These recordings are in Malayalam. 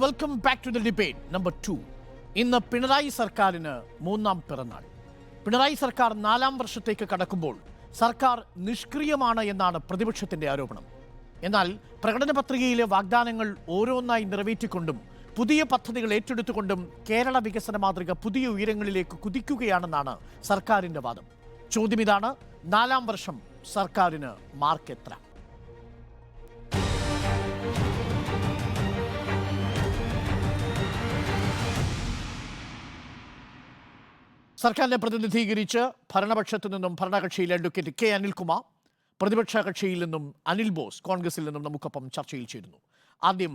Welcome back to the debate number 2. ഇന്ന് പിണറായി സർക്കാരിന് 3ാം പിറന്നാൾ. പിണറായി സർക്കാർ 4ാം വർഷത്തേക്ക് കടക്കുമ്പോൾ സർക്കാർ നിഷ്ക്രിയമാണ് എന്നാണ് പ്രതിപക്ഷത്തിന്റെ ആരോപണം. എന്നാൽ പ്രകടന പത്രികയിലെ വാഗ്ദാനങ്ങൾ ഓരോന്നായി നിറവേറ്റിക്കൊണ്ടും പുതിയ പദ്ധതികൾ ഏറ്റെടുത്തുകൊണ്ടും കേരള വികസന മാതൃക പുതിയ ഉയരങ്ങളിലേക്ക് കുതിക്കുകയാണെന്നാണ് സർക്കാരിന്റെ വാദം. ചോദ്യം ഇതാണ്: 4ാം വർഷം സർക്കാരിന് മാർക്ക് എത്ര? സർക്കാരിനെ പ്രതിനിധീകരിച്ച് ഭരണപക്ഷത്തു നിന്നും ഭരണകക്ഷിയിലെ അഡ്വക്കേറ്റ് കെ അനിൽകുമാർ, പ്രതിപക്ഷ കക്ഷിയിൽ നിന്നും അനിൽ ബോസ് കോൺഗ്രസിൽ നിന്നും നമുക്കൊപ്പം ചർച്ചയിൽ ചേരുന്നു. ആദ്യം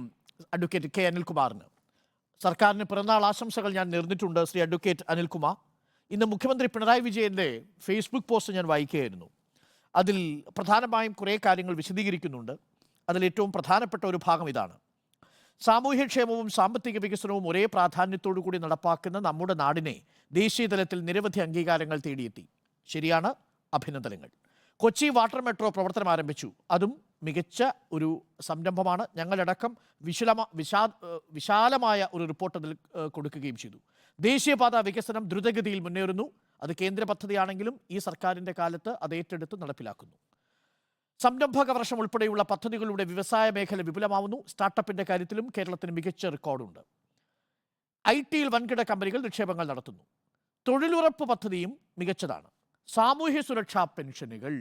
അഡ്വക്കേറ്റ് കെ അനിൽകുമാറിന് സർക്കാരിന് പിറന്നാൾ ആശംസകൾ ഞാൻ നേർന്നിട്ടുണ്ട്. ശ്രീ അഡ്വക്കേറ്റ് അനിൽകുമാർ, ഇന്ന് മുഖ്യമന്ത്രി പിണറായി വിജയൻ്റെ ഫേസ്ബുക്ക് പോസ്റ്റ് ഞാൻ വായിക്കുകയായിരുന്നു. അതിൽ പ്രധാനമായും കുറേ കാര്യങ്ങൾ വിശദീകരിക്കുന്നുണ്ട്. അതിലേറ്റവും പ്രധാനപ്പെട്ട ഒരു ഭാഗം ഇതാണ്: സാമൂഹ്യക്ഷേമവും സാമ്പത്തിക വികസനവും ഒരേ പ്രാധാന്യത്തോടു കൂടി നടപ്പാക്കുന്ന നമ്മുടെ നാടിനെ ദേശീയ തലത്തിൽ നിരവധി അംഗീകാരങ്ങൾ തേടിയെത്തി. ശരിയാണ്, അഭിനന്ദനങ്ങൾ. കൊച്ചി വാട്ടർ മെട്രോ പ്രവർത്തനം ആരംഭിച്ചു. അതും മികച്ച ഒരു സംരംഭമാണ്. ഞങ്ങളടക്കം വിശാലമായ ഒരു റിപ്പോർട്ട് അതിൽ കൊടുക്കുകയും ചെയ്തു. ദേശീയപാത വികസനം ദ്രുതഗതിയിൽ മുന്നേറുന്നു. അത് കേന്ദ്ര പദ്ധതിയാണെങ്കിലും ഈ സർക്കാരിൻ്റെ കാലത്ത് അത് ഏറ്റെടുത്ത് നടപ്പിലാക്കുന്നു. സംരംഭക വർഷം ഉൾപ്പെടെയുള്ള പദ്ധതികളുടെ വ്യവസായ മേഖല വിപുലമാവുന്നു. സ്റ്റാർട്ടപ്പിന്റെ കാര്യത്തിലും കേരളത്തിന് മികച്ച റെക്കോർഡുണ്ട്. IT-യിൽ വൻകിട കമ്പനികൾ നിക്ഷേപങ്ങൾ നടത്തുന്നു. തൊഴിലുറപ്പ് പദ്ധതിയും മികച്ചതാണ്. സാമൂഹ്യ സുരക്ഷാ പെൻഷനുകൾ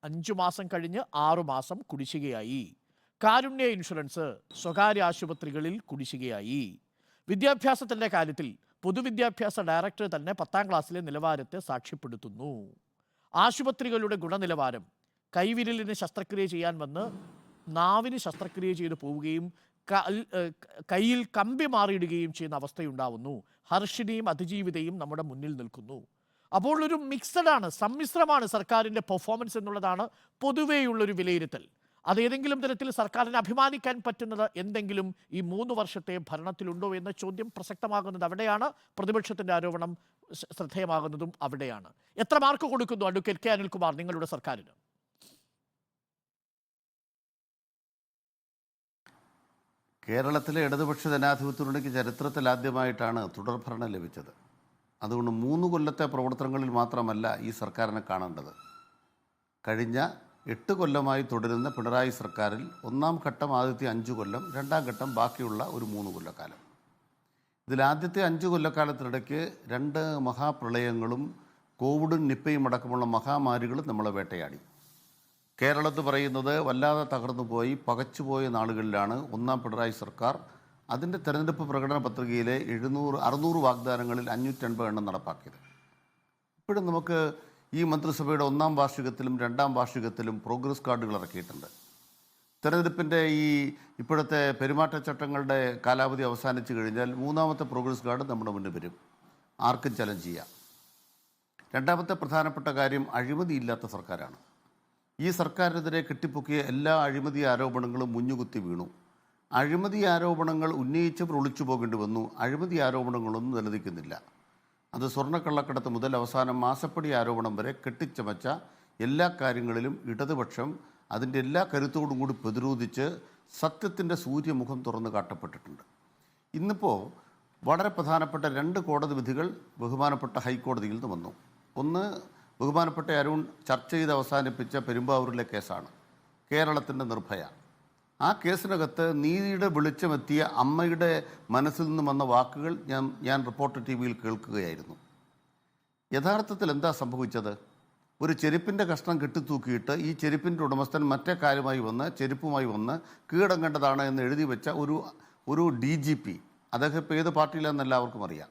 5 മാസം കഴിഞ്ഞ് 6 മാസം കുടിശ്ശികയായി. കാരുണ്യ ഇൻഷുറൻസ് സ്വകാര്യ ആശുപത്രികളിൽ കുടിശ്ശികയായി. വിദ്യാഭ്യാസത്തിൻ്റെ കാര്യത്തിൽ പൊതുവിദ്യാഭ്യാസ ഡയറക്ടർ തന്നെ 10ാം ക്ലാസ്സിലെ നിലവാരത്തെ സാക്ഷ്യപ്പെടുത്തുന്നു. ആശുപത്രികളുടെ ഗുണനിലവാരം: കൈവിരലിന് ശസ്ത്രക്രിയ ചെയ്യാൻ വന്ന് നാവിന് ശസ്ത്രക്രിയ ചെയ്ത് പോവുകയും കയ്യിൽ കമ്പി മാറിയിടുകയും ചെയ്യുന്ന അവസ്ഥയുണ്ടാവുന്നു. ഹർഷിനിയും അതിജീവിതയും നമ്മുടെ മുന്നിൽ നിൽക്കുന്നു. അപ്പോൾ ഒരു മിക്സഡാണ്, സമ്മിശ്രമാണ് സർക്കാരിൻ്റെ പെർഫോമൻസ് എന്നുള്ളതാണ് പൊതുവെയുള്ളൊരു വിലയിരുത്തൽ. അതേതെങ്കിലും തരത്തിൽ സർക്കാരിന് അഭിമാനിക്കാൻ പറ്റുന്നത് എന്തെങ്കിലും ഈ 3 വർഷത്തെ ഭരണത്തിലുണ്ടോ എന്ന ചോദ്യം പ്രസക്തമാകുന്നത് അവിടെയാണ്. പ്രതിപക്ഷത്തിൻ്റെ ആരോപണം ശ്രദ്ധേയമാകുന്നതും അവിടെയാണ്. എത്ര മാർക്ക് കൊടുക്കുന്നു അഡ്വക്കേറ്റ് കെ അനിൽകുമാർ നിങ്ങളുടെ സർക്കാരിന്? കേരളത്തിലെ ഇടതുപക്ഷ ജനാധിപത്യത്തിലേക്ക് ചരിത്രത്തിൽ ആദ്യമായിട്ടാണ് തുടർഭരണം ലഭിച്ചത്. അതുകൊണ്ട് 3 കൊല്ലത്തെ പ്രവർത്തനങ്ങളിൽ മാത്രമല്ല ഈ സർക്കാരിനെ കാണേണ്ടത്. കഴിഞ്ഞ 8 കൊല്ലമായി തുടരുന്ന പിണറായി സർക്കാരിൽ 1ാം ഘട്ടം ആദ്യത്തെ 5 കൊല്ലം, 2ാം ഘട്ടം ബാക്കിയുള്ള ഒരു 3 കൊല്ലക്കാലം. ഇതിൽ ആദ്യത്തെ 5 കൊല്ലക്കാലത്തിനിടയ്ക്ക് 2 മഹാപ്രളയങ്ങളും കോവിഡും നിപ്പയും അടക്കമുള്ള മഹാമാരികളും നമ്മളെ വേട്ടയാടി. കേരളത്തിൽ പറയുന്നത് വല്ലാതെ തകർന്നു പോയി, പകച്ചുപോയ നാളുകളിലാണ് 1ാം പിണറായി സർക്കാർ അതിൻ്റെ തെരഞ്ഞെടുപ്പ് പ്രകടന പത്രികയിലെ 600 വാഗ്ദാനങ്ങളിൽ 580 എണ്ണം നടപ്പാക്കിയത്. ഇപ്പോഴും നമുക്ക് ഈ മന്ത്രിസഭയുടെ 1ാം വാർഷികത്തിലും 2ാം വാർഷികത്തിലും പ്രോഗ്രസ് കാർഡുകൾ ഇറക്കിയിട്ടുണ്ട്. തെരഞ്ഞെടുപ്പിൻ്റെ ഇപ്പോഴത്തെ പെരുമാറ്റച്ചട്ടങ്ങളുടെ കാലാവധി അവസാനിച്ചു കഴിഞ്ഞാൽ 3ാമത്തെ പ്രോഗ്രസ് കാർഡ് നമ്മുടെ മുന്നിൽ വരും. ആർക്കും ചലഞ്ച് ചെയ്യാം. 2ാമത്തെ പ്രധാനപ്പെട്ട കാര്യം അഴിമതിയില്ലാത്ത സർക്കാരാണ്. ഈ സർക്കാരിനെതിരെ കെട്ടിപ്പൊക്കിയ എല്ലാ അഴിമതി ആരോപണങ്ങളും മുഞ്ഞുകുത്തി വീണു. അഴിമതി ആരോപണങ്ങൾ ഉന്നയിച്ചവർ ഒളിച്ചു പോകേണ്ടി വന്നു. അഴിമതി ആരോപണങ്ങളൊന്നും നിലനിൽക്കുന്നില്ല. അത് സ്വർണ്ണക്കള്ളക്കടത്ത് മുതൽ അവസാനം മാസപ്പടി ആരോപണം വരെ കെട്ടിച്ചമച്ച എല്ലാ കാര്യങ്ങളിലും ഇടതുപക്ഷം അതിൻ്റെ എല്ലാ കരുത്തോടും കൂടി പ്രതിരോധിച്ച് സത്യത്തിൻ്റെ സൂര്യമുഖം തുറന്നു കാട്ടപ്പെട്ടിട്ടുണ്ട്. ഇന്നിപ്പോൾ വളരെ പ്രധാനപ്പെട്ട 2 കോടതി വിധികൾ ബഹുമാനപ്പെട്ട ഹൈക്കോടതിയിൽ നിന്ന് വന്നു. ഒന്ന്, ബഹുമാനപ്പെട്ട അരുൺ ചർച്ച ചെയ്ത് അവസാനിപ്പിച്ച പെരുമ്പാവൂരിലെ കേസാണ്, കേരളത്തിൻ്റെ നിർഭയ. ആ കേസിനകത്ത് നീതിയുടെ വെളിച്ചമെത്തിയ അമ്മയുടെ മനസ്സിൽ നിന്ന് വന്ന വാക്കുകൾ ഞാൻ റിപ്പോർട്ടർ TV-യിൽ കേൾക്കുകയായിരുന്നു. യഥാർത്ഥത്തിൽ എന്താ സംഭവിച്ചത്? ഒരു ചെരുപ്പിൻ്റെ കഷ്ണം കെട്ടിത്തൂക്കിയിട്ട് ഈ ചെരുപ്പിൻ്റെ ഉടമസ്ഥൻ മറ്റേ ചെരുപ്പുമായി വന്ന് കീഴടങ്ങേണ്ടതാണ് എന്ന് എഴുതി വെച്ച ഒരു DGP, അദ്ദേഹം ഇപ്പോൾ ഏത് പാർട്ടിയിലാണെന്ന് എല്ലാവർക്കും അറിയാം.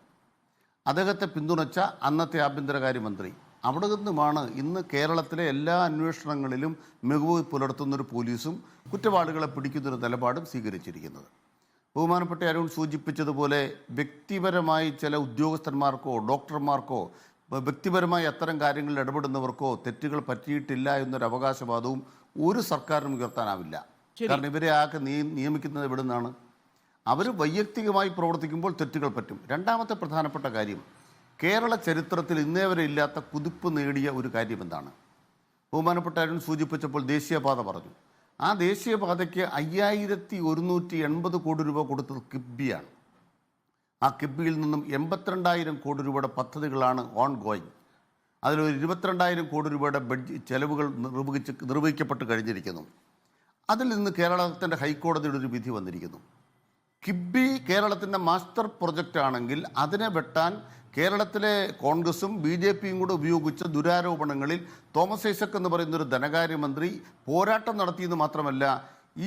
അദ്ദേഹത്തെ പിന്തുണച്ച അന്നത്തെ ആഭ്യന്തരകാര്യമന്ത്രി. അവിടെ നിന്നുമാണ് ഇന്ന് കേരളത്തിലെ എല്ലാ അന്വേഷണങ്ങളിലും മികവ് പുലർത്തുന്നൊരു പോലീസും കുറ്റവാളികളെ പിടിക്കുന്നൊരു നിലപാടും സ്വീകരിച്ചിരിക്കുന്നത്. ബഹുമാനപ്പെട്ട അരുൺ സൂചിപ്പിച്ചതുപോലെ വ്യക്തിപരമായി ചില ഉദ്യോഗസ്ഥന്മാർക്കോ ഡോക്ടർമാർക്കോ വ്യക്തിപരമായി അത്തരം കാര്യങ്ങളിൽ ഇടപെടുന്നവർക്കോ തെറ്റുകൾ പറ്റിയിട്ടില്ല എന്നൊരു അവകാശവാദവും ഒരു സർക്കാരിനും ഉയർത്താനാവില്ല. കാരണം ഇവരെ ആകെ നിയമിക്കുന്നത് എവിടെ നിന്നാണ്? അവർ വൈയക്തികമായി പ്രവർത്തിക്കുമ്പോൾ തെറ്റുകൾ പറ്റും. 2ാമത്തെ പ്രധാനപ്പെട്ട കാര്യം, കേരള ചരിത്രത്തിൽ ഇന്നേ വരെ ഇല്ലാത്ത കുതിപ്പ് നേടിയ ഒരു കാര്യം എന്താണ്? ബഹുമാനപ്പെട്ട അരുൺ സൂചിപ്പിച്ചപ്പോൾ ദേശീയപാത പറഞ്ഞു. ആ ദേശീയപാതയ്ക്ക് 5180 കോടി രൂപ കൊടുത്തത് കിഫ്ബിയാണ്. ആ കിഫ്ബിയിൽ നിന്നും 82,000 കോടി രൂപയുടെ പദ്ധതികളാണ് ഓൺ ഗോയിങ്. അതിലൊരു 22,000 കോടി രൂപയുടെ ചെലവുകൾ നിർവഹിക്കപ്പെട്ട് കഴിഞ്ഞിരിക്കുന്നു. അതിൽ നിന്ന് കേരളത്തിൻ്റെ ഹൈക്കോടതിയുടെ ഒരു വിധി വന്നിരിക്കുന്നു. കിഫ്ബി കേരളത്തിൻ്റെ മാസ്റ്റർ പ്രൊജക്റ്റ് ആണെങ്കിൽ അതിനെ വെട്ടാൻ കേരളത്തിലെ കോൺഗ്രസും BJPയും കൂടെ ഉപയോഗിച്ച ദുരാരോപണങ്ങളിൽ തോമസ് ഐസക് എന്ന് പറയുന്നൊരു ധനകാര്യമന്ത്രി പോരാട്ടം നടത്തിയെന്ന് മാത്രമല്ല,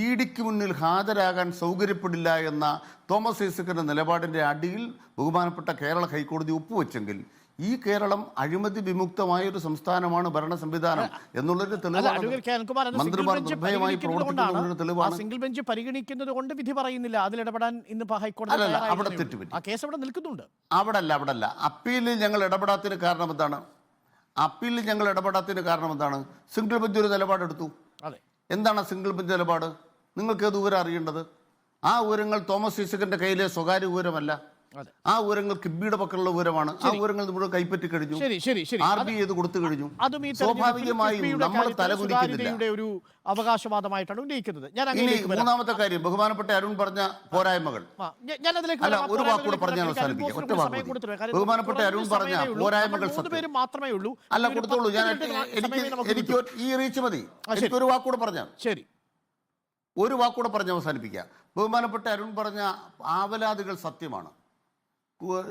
EDക്ക് മുന്നിൽ ഹാജരാകാൻ സൗകര്യപ്പെടില്ല എന്ന തോമസ് ഐസക്കിൻ്റെ നിലപാടിൻ്റെ അടിയിൽ ബഹുമാനപ്പെട്ട കേരള ഹൈക്കോടതി ഒപ്പുവെച്ചെങ്കിൽ ഈ കേരളം അഴിമതി വിമുക്തമായ ഒരു സംസ്ഥാനമാണ്, ഭരണ സംവിധാനം എന്നുള്ളൊരു തെളിവാണ്. മന്ത്രിമാർ നിർഭയമായി പ്രവർത്തിക്കുന്നതിന് തെളിവാണ്. സിംഗിൾ ബെഞ്ച് പരിഗണിക്കുന്നത് കൊണ്ട് വിധി പറയുന്നില്ല, അതിലിടപെടാൻ ഇന്ന് ഹൈക്കോടതി അവിടെ തെറ്റുപറ്റി. ആ കേസ് അവിടെ നിൽക്കുന്നുണ്ട്. അവിടല്ല അപ്പീലിൽ ഞങ്ങൾ ഇടപെടാത്തതിന് കാരണം എന്താണ്? സിംഗിൾ ബെഞ്ച് ഒരു നിലപാടെടുത്തു. എന്താണ് സിംഗിൾ ബെഞ്ച് നിലപാട്? നിങ്ങൾക്ക് ഏത് വിവരം അറിയേണ്ടത്? ആ വിവരങ്ങൾ തോമസ് ഐസക്കിന്റെ കയ്യിലെ സ്വകാര്യ വിവരമല്ല. ആ വിവരങ്ങൾ കിബിയുടെ പക്കലുള്ള വിവരമാണ്. ആ വിവരങ്ങൾ മുഴുവൻ കൈപ്പറ്റി കഴിഞ്ഞു, RBI ചെയ്ത് കൊടുത്തു കഴിഞ്ഞു. സ്വാഭാവികമായും നമ്മൾ തലകുനിക്കുന്നില്ല. ഒരു അവകാശവാദമായിട്ടാണ് ഉന്നയിക്കുന്നത്. ഇനി മൂന്നാമത്തെ കാര്യം, ബഹുമാനപ്പെട്ട അരുൺ പറഞ്ഞ പോരായ്മകൾ. ഒരു വാക്കൂടെ പറഞ്ഞാൽ അവസാനിപ്പിക്കാം. ഒറ്റ വാക്ക്. ബഹുമാനപ്പെട്ട അരുൺ പറഞ്ഞ പോരായ്മകൾ മാത്രമേ ഉള്ളൂ. അല്ല, കൊടുത്തോളൂ. എനിക്ക് ഈ റീച്ച് മതി. എനിക്കൊരു വാക്കൂടെ പറഞ്ഞാൽ അവസാനിപ്പിക്കാം. ബഹുമാനപ്പെട്ട അരുൺ പറഞ്ഞ ആവലാതികൾ സത്യമാണ്.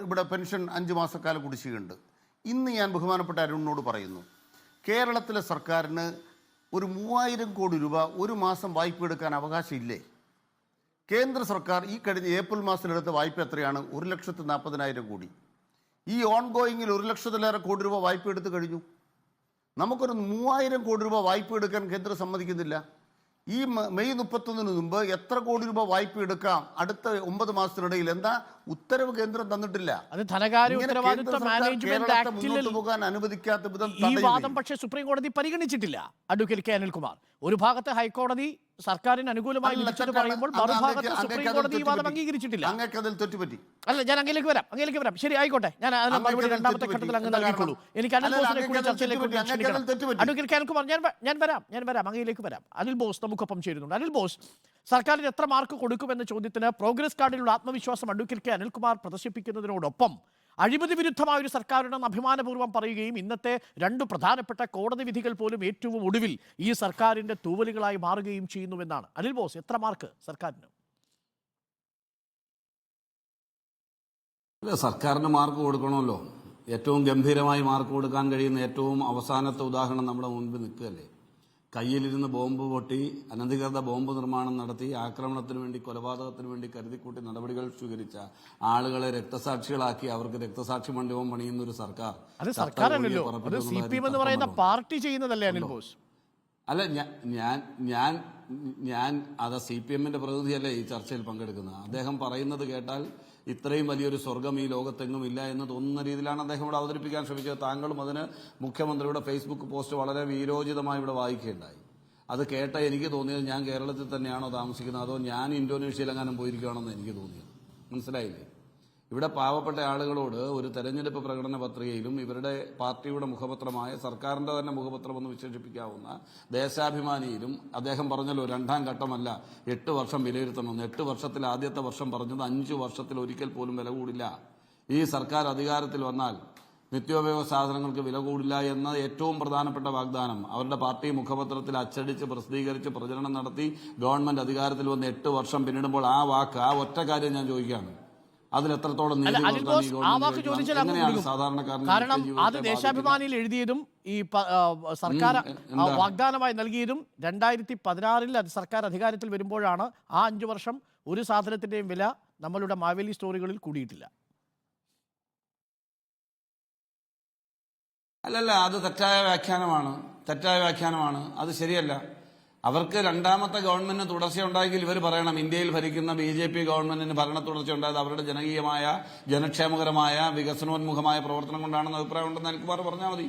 ഇവിടെ പെൻഷൻ 5 മാസക്കാലം കുടിശ്ശികയുണ്ട്. ഇന്ന് ഞാൻ ബഹുമാനപ്പെട്ട അരുണിനോട് പറയുന്നു, കേരളത്തിലെ സർക്കാരിന് ഒരു 3000 കോടി രൂപ ഒരു മാസം വായ്പ എടുക്കാൻ അവകാശമില്ലേ? കേന്ദ്ര സർക്കാർ ഈ കഴിഞ്ഞ ഏപ്രിൽ മാസത്തിലെടുത്ത വായ്പ എത്രയാണ്? 1,40,000 കോടി. ഈ ഓൺ ഗോയിങ്ങിൽ 1 ലക്ഷത്തിലേറെ കോടി രൂപ വായ്പ എടുത്തു കഴിഞ്ഞു. നമുക്കൊരു 3000 കോടി രൂപ വായ്പ എടുക്കാൻ കേന്ദ്രം സമ്മതിക്കുന്നില്ല. ഈ മെയ് 31 മുമ്പ് എത്ര കോടി രൂപ വായ്പ എടുക്കാം അടുത്ത 9 മാസത്തിനിടയിൽ എന്താ ഉത്തരവ് കേന്ദ്രം തന്നിട്ടില്ല. മുന്നോട്ട് പോകാൻ അനുവദിക്കാത്ത വിധം ഈ വാദം പക്ഷേ സുപ്രീം കോടതി പരിഗണിച്ചിട്ടില്ല. അഡ്വക്കേറ്റ് അനിൽകുമാർ, ഒരു ഭാഗത്ത് ഹൈക്കോടതി സർക്കാരിന് അനുകൂലമായി പറയുമ്പോൾ മറുഭാഗത്ത് സുപ്രീം കോടതി ഈ വാദം അംഗീകരിച്ചിട്ടില്ല. അതിൽ തെറ്റുപറ്റി. അല്ല, ഞാൻ അങ്ങേലേക്ക് വരാം. ശരി, ആയിക്കോട്ടെ. ഞാൻ മറുപടി രണ്ടാമത്തെ ഘട്ടത്തിൽ അങ്ങ് നൽകിക്കോളൂ. എനിക്ക് അനിൽ ബോസിനെ കൂടി ചർച്ചയിലേക്ക് അഡ്വക്കേറ്റ് അനിൽകുമാർ, ഞാൻ വരാം അങ്ങയിലേക്ക് വരാം. അനിൽ ബോസ് നമുക്കൊപ്പം ചേരുന്നുണ്ട്. അനിൽ ബോസ്, സർക്കാരിന് എത്ര മാർക്ക് കൊടുക്കുമെന്ന ചോദ്യത്തിന് പ്രോഗ്രസ് കാർഡിലുള്ള ആത്മവിശ്വാസം അഡ്വക്കേറ്റ് അനിൽകുമാർ പ്രദർശിപ്പിക്കുന്നതിനോടൊപ്പം അഴിമതി വിരുദ്ധമായ ഒരു സർക്കാരുണ്ടെന്ന് അഭിമാനപൂർവ്വം പറയുകയും ഇന്നത്തെ 2 പ്രധാനപ്പെട്ട കോടതി വിധികൾ പോലും ഏറ്റവും ഒടുവിൽ ഈ സർക്കാരിന്റെ തൂവലുകളായി മാറുകയും ചെയ്യുന്നുവെന്നാണ്. അനിൽ ബോസ്, എത്ര മാർക്ക് സർക്കാരിന്? സർക്കാരിന് മാർക്ക് കൊടുക്കണമല്ലോ. ഏറ്റവും ഗംഭീരമായി മാർക്ക് കൊടുക്കാൻ കഴിയുന്ന ഏറ്റവും അവസാനത്തെ ഉദാഹരണം നമ്മുടെ മുൻപിൽ നിൽക്കുകയല്ലേ. കയ്യിലിരുന്ന് ബോംബ് പൊട്ടി അനധികൃത ബോംബ് നിർമ്മാണം നടത്തി ആക്രമണത്തിന് വേണ്ടി, കൊലപാതകത്തിന് വേണ്ടി കരുതിക്കൂട്ടി നടപടികൾ സ്വീകരിച്ച ആളുകളെ രക്തസാക്ഷികളാക്കി അവർക്ക് രക്തസാക്ഷി മണ്ഡപം പണിയുന്ന ഒരു സർക്കാർ. പാർട്ടി ചെയ്യുന്നതല്ലേ അനിൽ ബോസ്? അല്ല, ഞാൻ അത് CPM-ന്റെ പ്രതിനിധിയല്ലേ ഈ ചർച്ചയിൽ പങ്കെടുക്കുന്നത്. അദ്ദേഹം പറയുന്നത് കേട്ടാൽ ഇത്രയും വലിയൊരു സ്വർഗം ഈ ലോകത്തെങ്ങും ഇല്ല എന്ന് തോന്നുന്ന രീതിയിലാണ് അദ്ദേഹം ഇവിടെ അവതരിപ്പിക്കാൻ ശ്രമിച്ചത്. താങ്കളും അതിന് മുഖ്യമന്ത്രിയുടെ ഫേസ്ബുക്ക് പോസ്റ്റ് വളരെ വീരോചിതമായി ഇവിടെ വായിക്കുകയുണ്ടായി. അത് കേട്ട എനിക്ക് തോന്നിയത് ഞാൻ കേരളത്തിൽ തന്നെയാണോ താമസിക്കുന്നത് അതോ ഞാൻ ഇന്തോനേഷ്യയിലെങ്ങാനും പോയിരിക്കുകയാണെന്ന് എനിക്ക് തോന്നിയത്. മനസ്സിലായില്ലേ? ഇവിടെ പാവപ്പെട്ട ആളുകളോട് ഒരു തെരഞ്ഞെടുപ്പ് പ്രകടന പത്രികയിലും ഇവരുടെ പാർട്ടിയുടെ മുഖപത്രമായ സർക്കാരിന്റെ തന്നെ മുഖപത്രമെന്ന് വിശേഷിപ്പിക്കാവുന്ന ദേശാഭിമാനിയിലും അദ്ദേഹം പറഞ്ഞല്ലോ 2ാം ഘട്ടമല്ല 8 വർഷം വിലയിരുത്തണമെന്ന്. 8 വർഷത്തിൽ ആദ്യത്തെ വർഷം പറഞ്ഞത് 5 വർഷത്തിൽ ഒരിക്കൽ പോലും വില കൂടില്ല. ഈ സർക്കാർ അധികാരത്തിൽ വന്നാൽ നിത്യോപയോഗ സാധനങ്ങൾക്ക് വില കൂടില്ല എന്ന ഏറ്റവും പ്രധാനപ്പെട്ട വാഗ്ദാനം അവരുടെ പാർട്ടി മുഖപത്രത്തിൽ അച്ചടിച്ച് പ്രസിദ്ധീകരിച്ച് പ്രചരണം നടത്തി ഗവൺമെന്റ് അധികാരത്തിൽ വന്ന് 8 വർഷം പിന്നിടുമ്പോൾ ആ വാക്ക്, ആ ഒറ്റ കാര്യം ഞാൻ ചോദിക്കുകയാണ്, അതിലെത്രത്തോളം കാരണം അത് ദേശാഭിമാനിയിൽ എഴുതിയതും ഈ സർക്കാർ വാഗ്ദാനമായി നൽകിയതും 2016 അത് സർക്കാർ അധികാരത്തിൽ വരുമ്പോഴാണ്. ആ 5 വർഷം ഒരു സാധനത്തിന്റെയും വില നമ്മളുടെ മാവേലി സ്റ്റോറികളിൽ കൂടിയിട്ടില്ല. അല്ലല്ല, അത് തെറ്റായ വ്യാഖ്യാനമാണ്. അത് ശരിയല്ല. അവർക്ക് 2ാമത്തെ ഗവൺമെന്റിന് തുടർച്ചയുണ്ടായെങ്കിൽ ഇവർ പറയണം ഇന്ത്യയിൽ ഭരിക്കുന്ന BJP ഗവൺമെന്റിന് ഭരണ തുടർച്ചയുണ്ടായത് അവരുടെ ജനകീയമായ, ജനക്ഷേമകരമായ, വികസനോന്മുഖമായ പ്രവർത്തനം കൊണ്ടാണെന്ന് അഭിപ്രായം ഉണ്ടെന്ന് അനിൽകുമാർ പറഞ്ഞാൽ മതി.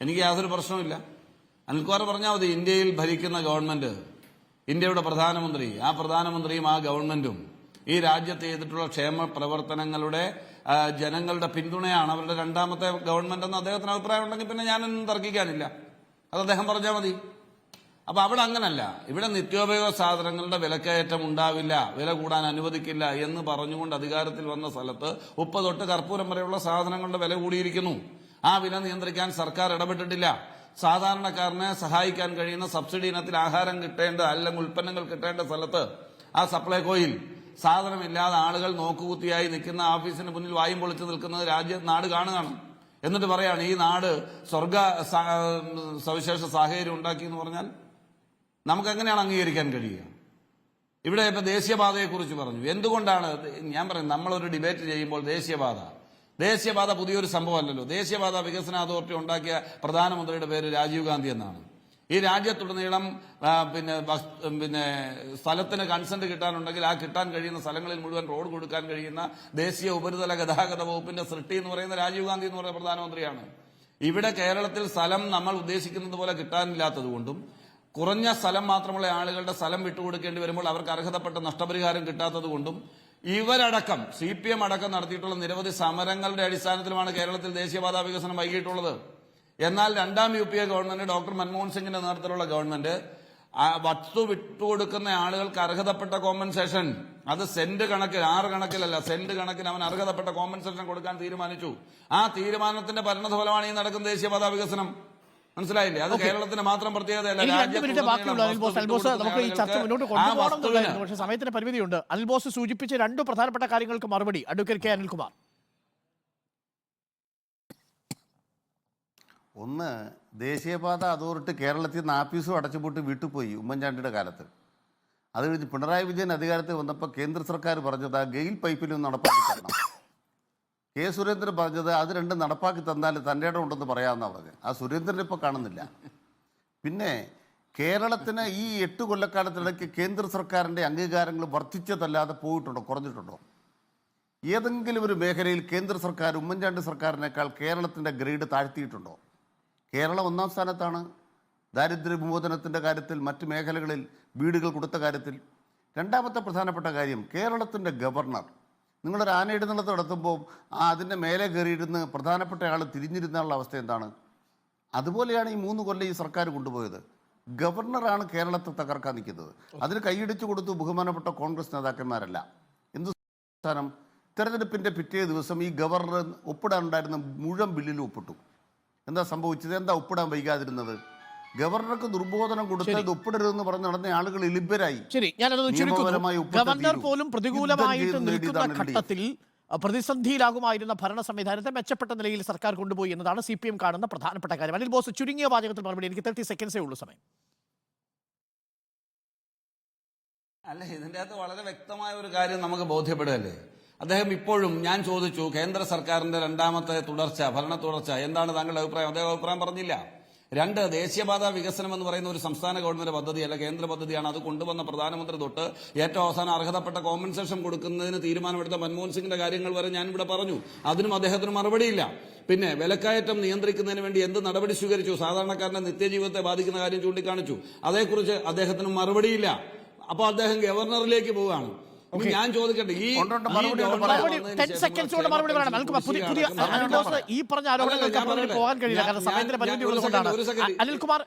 എനിക്ക് യാതൊരു പ്രശ്നവുമില്ല. അനിൽകുമാർ പറഞ്ഞാൽ മതി ഇന്ത്യയിൽ ഭരിക്കുന്ന ഗവൺമെന്റ്, ഇന്ത്യയുടെ പ്രധാനമന്ത്രി, ആ പ്രധാനമന്ത്രിയും ആ ഗവൺമെന്റും ഈ രാജ്യത്ത് ചെയ്തിട്ടുള്ള ക്ഷേമ പ്രവർത്തനങ്ങളുടെ ജനങ്ങളുടെ പിന്തുണയാണ് അവരുടെ 2ാമത്തെ ഗവൺമെന്റ് എന്ന് അദ്ദേഹത്തിന് അഭിപ്രായം ഉണ്ടെങ്കിൽ പിന്നെ ഞാനൊന്നും തർക്കിക്കാനില്ല. അത് അദ്ദേഹം പറഞ്ഞാൽ മതി. അപ്പൊ അവിടെ അങ്ങനല്ല. ഇവിടെ നിത്യോപയോഗ സാധനങ്ങളുടെ വിലക്കയറ്റം ഉണ്ടാവില്ല, വില കൂടാൻ അനുവദിക്കില്ല എന്ന് പറഞ്ഞുകൊണ്ട് അധികാരത്തിൽ വന്ന സ്ഥലത്ത് ഉപ്പ് തൊട്ട് കർപ്പൂരം വരെയുള്ള സാധനങ്ങളുടെ വില കൂടിയിരിക്കുന്നു. ആ വില നിയന്ത്രിക്കാൻ സർക്കാർ ഇടപെട്ടിട്ടില്ല. സാധാരണക്കാരനെ സഹായിക്കാൻ കഴിയുന്ന സബ്സിഡി ഇനത്തിൽ ആഹാരം കിട്ടേണ്ട അല്ലെങ്കിൽ ഉൽപ്പന്നങ്ങൾ കിട്ടേണ്ട സ്ഥലത്ത് ആ സപ്ലൈകോയിൽ സാധനമില്ലാതെ ആളുകൾ നോക്കുകുത്തിയായി നിൽക്കുന്ന ഓഫീസിന് മുന്നിൽ വായും പൊളിച്ചു നിൽക്കുന്നത് നാട് കാണുകയാണ്. എന്നിട്ട് പറയാണ് ഈ നാട് സ്വർഗ സവിശേഷ സാഹചര്യം ഉണ്ടാക്കി എന്ന് പറഞ്ഞാൽ നമുക്ക് എങ്ങനെയാണ് അംഗീകരിക്കാൻ കഴിയുക? ഇവിടെ ഇപ്പൊ ദേശീയപാതയെക്കുറിച്ച് പറഞ്ഞു. എന്തുകൊണ്ടാണ് ഞാൻ പറയുന്നത്, നമ്മളൊരു ഡിബേറ്റ് ചെയ്യുമ്പോൾ ദേശീയപാത പുതിയൊരു സംഭവമല്ലല്ലോ. ദേശീയപാത വികസന അതോറിറ്റി ഉണ്ടാക്കിയ പ്രധാനമന്ത്രിയുടെ പേര് രാജീവ് ഗാന്ധി എന്നാണ്. ഈ രാജ്യത്തുടനീളം പിന്നെ സ്ഥലത്തിന് കൺസെന്റ് കിട്ടാനുണ്ടെങ്കിൽ ആ കിട്ടാൻ കഴിയുന്ന സ്ഥലങ്ങളിൽ മുഴുവൻ റോഡ് കൊടുക്കാൻ കഴിയുന്ന ദേശീയ ഉപരിതല ഗതാഗത വകുപ്പിന്റെ സൃഷ്ടി എന്ന് പറയുന്ന രാജീവ് ഗാന്ധി എന്ന് പറയുന്ന പ്രധാനമന്ത്രിയാണ്. ഇവിടെ കേരളത്തിൽ സ്ഥലം നമ്മൾ ഉദ്ദേശിക്കുന്നത് പോലെ കിട്ടാനില്ലാത്തതുകൊണ്ടും കുറഞ്ഞ സ്ഥലം മാത്രമുള്ള ആളുകളുടെ സ്ഥലം വിട്ടുകൊടുക്കേണ്ടി വരുമ്പോൾ അവർക്ക് അർഹതപ്പെട്ട നഷ്ടപരിഹാരം കിട്ടാത്തത് കൊണ്ടും ഇവരടക്കം CPM അടക്കം നടത്തിയിട്ടുള്ള നിരവധി സമരങ്ങളുടെ അടിസ്ഥാനത്തിലുമാണ് കേരളത്തിൽ ദേശീയപാതാ വികസനം വൈകിട്ടുള്ളത്. എന്നാൽ രണ്ടാം UPA ഗവൺമെന്റ്, ഡോക്ടർ മൻമോഹൻ സിംഗിന്റെ നേതൃത്വത്തിലുള്ള ഗവൺമെന്റ് വസ്തു വിട്ടുകൊടുക്കുന്ന ആളുകൾക്ക് അർഹതപ്പെട്ട കോമ്പൻസേഷൻ, അത് സെന്റ് കണക്കിൽ, 6 കണക്കിലല്ല, സെന്റ് കണക്കിന് അവൻ അർഹതപ്പെട്ട കോമ്പൻസേഷൻ കൊടുക്കാൻ തീരുമാനിച്ചു. ആ തീരുമാനത്തിന്റെ പരിണതഫലമാണ് ഈ നടക്കുന്ന ദേശീയപാതാ വികസനം. മനസ്സിലായില്ലേ? അത് കേരളത്തിന് മാത്രം പ്രത്യേകതയല്ല. നമുക്ക് ഈ ചർച്ച മുന്നോട്ട് കൊണ്ടുപോകണം, പക്ഷേ സമയത്തിന് പരിമിതിയുണ്ട്. അനിൽ ബോസ് സൂചിപ്പിച്ച 2 പ്രധാനപ്പെട്ട കാര്യങ്ങൾക്ക് മറുപടി അഡ്വക്കേറ്റ് കെ അനിൽകുമാർ. ഒന്ന്, ദേശീയപാത അതോറിറ്റി കേരളത്തിൽ നിന്ന് ആഫീസും അടച്ചുപൂട്ടി വിട്ടുപോയി ഉമ്മൻചാണ്ടിയുടെ കാലത്ത്. അത് കഴിഞ്ഞ് പിണറായി വിജയൻ അധികാരത്തിൽ വന്നപ്പോൾ കേന്ദ്ര സർക്കാർ പറഞ്ഞത് ആ ഗെയിൽ പൈപ്പിലൊന്നും നടപ്പാക്കി തരണം. കെ സുരേന്ദ്രൻ പറഞ്ഞത് അത് 2 നടപ്പാക്കി തന്നാൽ തൻ്റെ ഇടം ഉണ്ടെന്ന് പറയാമെന്നാണ് പറഞ്ഞത്. ആ സുരേന്ദ്രൻ ഇപ്പോൾ കാണുന്നില്ല. പിന്നെ കേരളത്തിന് ഈ 8 കൊല്ലക്കാലത്തിടയ്ക്ക് കേന്ദ്ര സർക്കാരിൻ്റെ അംഗീകാരങ്ങൾ വർദ്ധിച്ചതല്ലാതെ പോയിട്ടുണ്ടോ, കുറഞ്ഞിട്ടുണ്ടോ? ഏതെങ്കിലും ഒരു മേഖലയിൽ കേന്ദ്ര സർക്കാർ ഉമ്മൻചാണ്ടി സർക്കാരിനേക്കാൾ കേരളത്തിൻ്റെ ഗ്രേഡ് താഴ്ത്തിയിട്ടുണ്ടോ? കേരളം 1ാം സ്ഥാനത്താണ് ദാരിദ്ര്യ വിമോചനത്തിൻ്റെ കാര്യത്തിൽ, മറ്റ് മേഖലകളിൽ വീടുകൾ കൊടുത്ത കാര്യത്തിൽ. രണ്ടാമത്തെ പ്രധാനപ്പെട്ട കാര്യം, കേരളത്തിൻ്റെ ഗവർണർ, നിങ്ങളൊരു ആനയിടുന്നിടത്ത് നടത്തുമ്പോൾ അതിൻ്റെ മേലെ കയറിയിരുന്ന് പ്രധാനപ്പെട്ട ആൾ തിരിഞ്ഞിരുന്നുള്ള അവസ്ഥ എന്താണ്? അതുപോലെയാണ് ഈ 3 കൊല്ലം ഈ സർക്കാർ കൊണ്ടുപോയത്. ഗവർണറാണ് കേരളത്തെ തകർക്കാൻ നിൽക്കുന്നത്. അതിന് കൈയടിച്ചു കൊടുത്തു ബഹുമാനപ്പെട്ട കോൺഗ്രസ് നേതാക്കന്മാരല്ല. എന്ത് സ്ഥാനം? തെരഞ്ഞെടുപ്പിൻ്റെ പിറ്റേ ദിവസം ഈ ഗവർണർ ഒപ്പിടാനുണ്ടായിരുന്ന മുഴുവൻ ബില്ലിലും ഒപ്പിട്ടു. എന്താ സംഭവിച്ചത്? എന്താ ഒപ്പിടാൻ വൈകാതിരുന്നത്? ഗവർണർക്ക് ദുർബോധനം കൊടുത്തത് ഒപ്പിടരുതെന്ന് പറഞ്ഞ് നടന്ന ആളുകൾ ഇലിബരായി. ശരി, ഞാനത് ചുരുക്കുന്നു. ഗവർണർ പോലും പ്രതികൂലമായിട്ട് നിൽക്കുന്ന ഘട്ടത്തിൽ പ്രതിസന്ധിയിലാകുമായിരുന്ന ഭരണ സംവിധാനത്തെ മെച്ചപ്പെട്ട നിലയിൽ സർക്കാർ കൊണ്ടുപോയി എന്നതാണ് CPM കാണുന്ന പ്രധാനപ്പെട്ട കാര്യം. അനിൽ ബോസ് ചുരുങ്ങിയ വാചകത്തിൽ മറുപടി. എനിക്ക് 30 സെക്കൻഡ്സേ ഉള്ളൂ സമയം. അല്ല, ഇതിൻ്റെ അകത്ത് വളരെ വ്യക്തമായ ഒരു കാര്യം നമുക്ക് ബോധ്യപ്പെടുകയല്ലേ. അദ്ദേഹം ഇപ്പോഴും, ഞാൻ ചോദിച്ചു കേന്ദ്ര സർക്കാരിന്റെ 2ാമത്തെ തുടർച്ച, ഭരണ തുടർച്ച എന്താണ് താങ്കളുടെ അഭിപ്രായം? അദ്ദേഹം അഭിപ്രായം പറഞ്ഞില്ല. 2, ദേശീയപാതാ വികസനം എന്ന് പറയുന്ന ഒരു സംസ്ഥാന ഗവൺമെന്റ് പദ്ധതിയല്ല, കേന്ദ്ര പദ്ധതിയാണ്. അത് കൊണ്ടുവന്ന പ്രധാനമന്ത്രി തൊട്ട് ഏറ്റവും അവസാനം അർഹതപ്പെട്ട കോമ്പൻസേഷൻ കൊടുക്കുന്നതിന് തീരുമാനമെടുത്ത മൻമോഹൻ സിംഗിന്റെ കാര്യങ്ങൾ വരെ ഞാൻ ഇവിടെ പറഞ്ഞു. അതിനും അദ്ദേഹത്തിന് മറുപടിയില്ല. പിന്നെ വിലക്കയറ്റം നിയന്ത്രിക്കുന്നതിന് വേണ്ടി എന്ത് നടപടി സ്വീകരിച്ചു, സാധാരണക്കാരന്റെ നിത്യജീവിതത്തെ ബാധിക്കുന്ന കാര്യം ചൂണ്ടിക്കാണിച്ചു. അതേക്കുറിച്ച് അദ്ദേഹത്തിന് മറുപടിയില്ല. അപ്പോൾ അദ്ദേഹം ഗവർണറിലേക്ക് പോവുകയാണ്. ഞാൻ ചോദിക്കട്ടെ, ഈ 10 സെക്കൻഡ്സ് കൊണ്ട് മറുപടി പറയണം. ഈ പറഞ്ഞ ആരോപണങ്ങൾക്ക് പോകാൻ കഴിയില്ല, കാരണം സമയത്തിന്റെ പരിമിതി ഉള്ളതുകൊണ്ടാണ്. അനിൽകുമാർ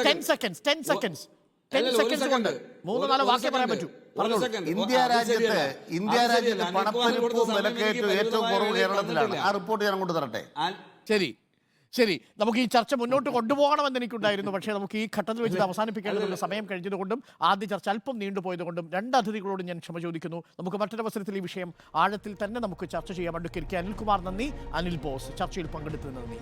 10 സെക്കൻഡ്സ് കൊണ്ട് 3-4 വാക്യം പറയാൻ പറ്റൂ. ഇന്ത്യ രാജ്യത്ത് പണപ്പെരുപ്പവും വിലക്കയറ്റവും ഏറ്റവും കുറവ് കേരളത്തിലാണ്. ആ റിപ്പോർട്ട് ഞാൻ അങ്ങോട്ട് തരട്ടെ? ശരി, നമുക്ക് ഈ ചർച്ച മുന്നോട്ട് കൊണ്ടുപോകണമെന്ന് എനിക്കുണ്ടായിരുന്നു. പക്ഷേ നമുക്ക് ഈ ഘട്ടത്തിൽ വെച്ച് അവസാനിപ്പിക്കേണ്ടതുണ്ട്. സമയം കഴിഞ്ഞതുകൊണ്ടും ആദ്യ ചർച്ച അല്പം നീണ്ടുപോയതുകൊണ്ടും 2 അതിഥികളോട് ഞാൻ ക്ഷമ ചോദിക്കുന്നു. നമുക്ക് മറ്റൊരവസരത്തിൽ ഈ വിഷയം ആഴത്തിൽ തന്നെ നമുക്ക് ചർച്ച ചെയ്യാം. അഡ്വക്കേറ്റ് കെ അനിൽകുമാർ നന്ദി. അനിൽ ബോസ് ചർച്ചയിൽ പങ്കെടുത്തതിന് നന്ദി.